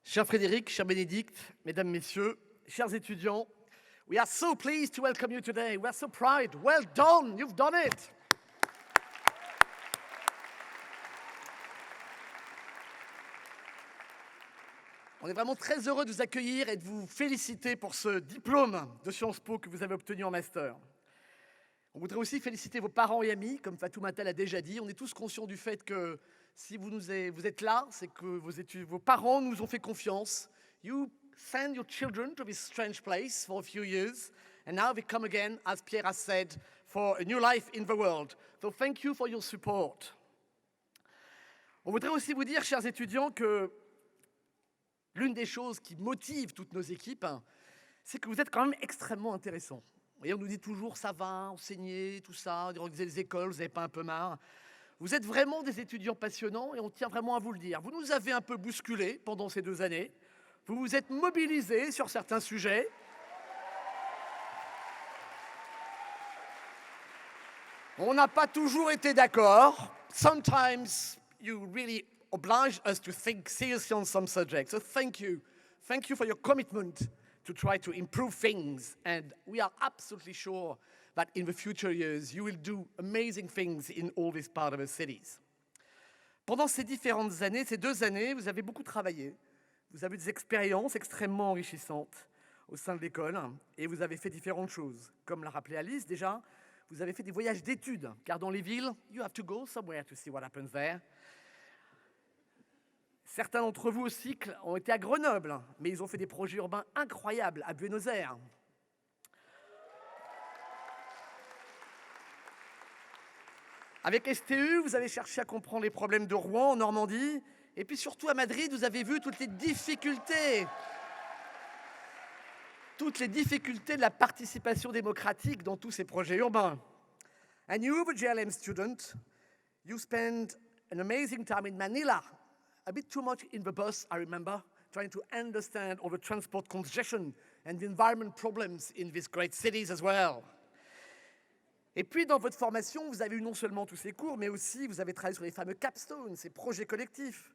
Cher Frédéric, cher Bénédicte, mesdames, messieurs, chers étudiants, we are so pleased to welcome you today. We are so proud. Well done, you've done it. On est vraiment très heureux de vous accueillir et de vous féliciter pour ce diplôme de Sciences Po que vous avez obtenu en master. On voudrait aussi féliciter vos parents et amis, comme Fatoumata l'a déjà dit. On est tous conscients du fait que si vous êtes là, c'est que vos parents nous ont fait confiance. You send your children to this strange place for a few years, and now they come again, as Pierre has said, for a new life in the world. So thank you for your support. On voudrait aussi vous dire, chers étudiants, que l'une des choses qui motive toutes nos équipes, c'est que vous êtes quand même extrêmement intéressants. Vous voyez, on nous dit toujours, ça va, enseigner, tout ça, organiser les écoles, vous n'avez pas un peu marre. Vous êtes vraiment des étudiants passionnants et on tient vraiment à vous le dire. Vous nous avez un peu bousculés pendant ces 2 années. Vous vous êtes mobilisés sur certains sujets. On n'a pas toujours été d'accord. Sometimes you really oblige us to think seriously on some subjects. So thank you. Thank you for your commitment to try to improve things. And we are absolutely sure that in the future years, you will do amazing things in all these part of the cities. Pendant ces différentes années, ces 2 années, vous avez beaucoup travaillé. Vous avez des expériences extrêmement enrichissantes au sein de l'école et vous avez fait différentes choses. Comme l'a rappelé Alice déjà, vous avez fait des voyages d'études, car dans les villes, you have to go somewhere to see what happens there. Certains d'entre vous aussi ont été à Grenoble, mais ils ont fait des projets urbains incroyables à Buenos Aires. Avec STU, vous avez cherché à comprendre les problèmes de Rouen, en Normandie, et puis surtout à Madrid, vous avez vu toutes les difficultés de la participation démocratique dans tous ces projets urbains. And you, the JLM student, you spent an amazing time in Manila, a bit too much in the bus, I remember, trying to understand all the transport congestion and the environment problems in these great cities as well. Et puis, dans votre formation, vous avez eu non seulement tous ces cours, mais aussi vous avez travaillé sur les fameux capstones, ces projets collectifs,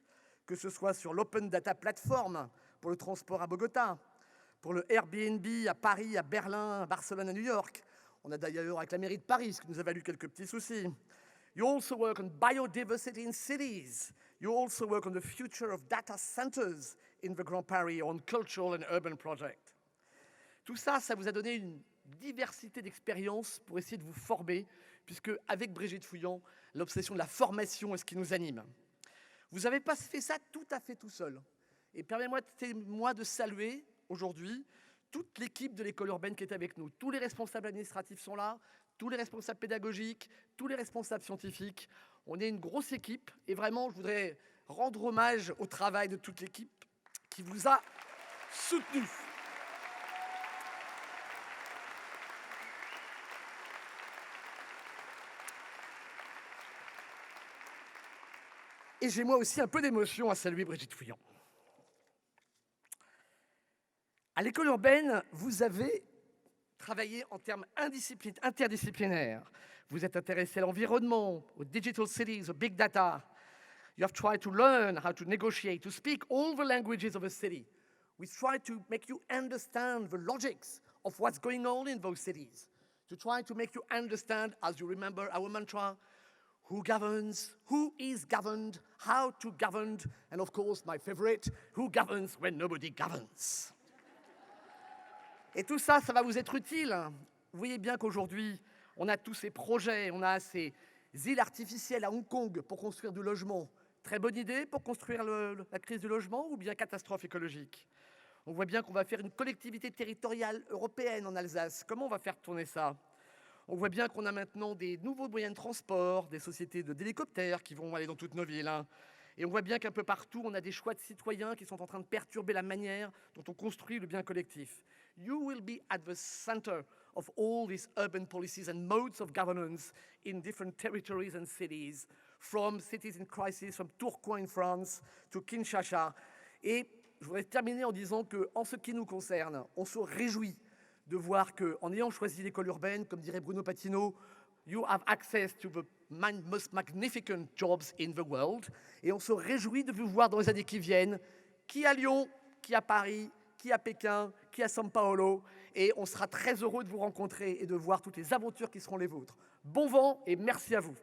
que ce soit sur l'Open Data Platform pour le transport à Bogota, pour le Airbnb à Paris, à Berlin, à Barcelone, à New York. On a d'ailleurs avec la mairie de Paris, ce qui nous a valu quelques petits soucis. You also work on biodiversity in cities. You also work on the future of data centers in the Grand Paris, on cultural and urban projects. Tout ça, ça vous a donné une diversité d'expériences pour essayer de vous former, puisque avec Brigitte Fouillant, l'obsession de la formation est ce qui nous anime. Vous n'avez pas fait ça tout à fait tout seul. Et permettez-moi de saluer aujourd'hui toute l'équipe de l'école urbaine qui est avec nous. Tous les responsables administratifs sont là, tous les responsables pédagogiques, tous les responsables scientifiques. On est une grosse équipe et vraiment, je voudrais rendre hommage au travail de toute l'équipe qui vous a soutenu. Et j'ai moi aussi un peu d'émotion à saluer Brigitte Fouillant. À l'école urbaine, vous avez travaillé en termes interdisciplinaires. Vous êtes intéressé à l'environnement, aux digital cities, aux big data. You have tried to learn how to negotiate, to speak all the languages of a city. We try to make you understand the logics of what's going on in those cities. To try to make you understand, as you remember our mantra, who governs, who is governed, how to govern, and of course, my favorite, who governs when nobody governs. Et tout ça, ça va vous être utile. Vous voyez bien qu'aujourd'hui, on a tous ces projets, on a ces îles artificielles à Hong Kong pour construire du logement. Très bonne idée pour construire la crise du logement ou bien catastrophe écologique. On voit bien qu'on va faire une collectivité territoriale européenne en Alsace. Comment on va faire tourner ça ? On voit bien qu'on a maintenant des nouveaux moyens de transport, des sociétés d'hélicoptères qui vont aller dans toutes nos villes. Et on voit bien qu'un peu partout, on a des choix de citoyens qui sont en train de perturber la manière dont on construit le bien collectif. You will be at the center of all these urban policies and modes of governance in different territories and cities, from cities in crisis, from Tourcoing in France to Kinshasa. Et je voudrais terminer en disant qu'en ce qui nous concerne, on se réjouit de voir qu'en ayant choisi l'école urbaine, comme dirait Bruno Patino, you have access to the most magnificent jobs in the world. Et on se réjouit de vous voir dans les années qui viennent, qui à Lyon, qui à Paris, qui à Pékin, qui à São Paulo. Et on sera très heureux de vous rencontrer et de voir toutes les aventures qui seront les vôtres. Bon vent et merci à vous.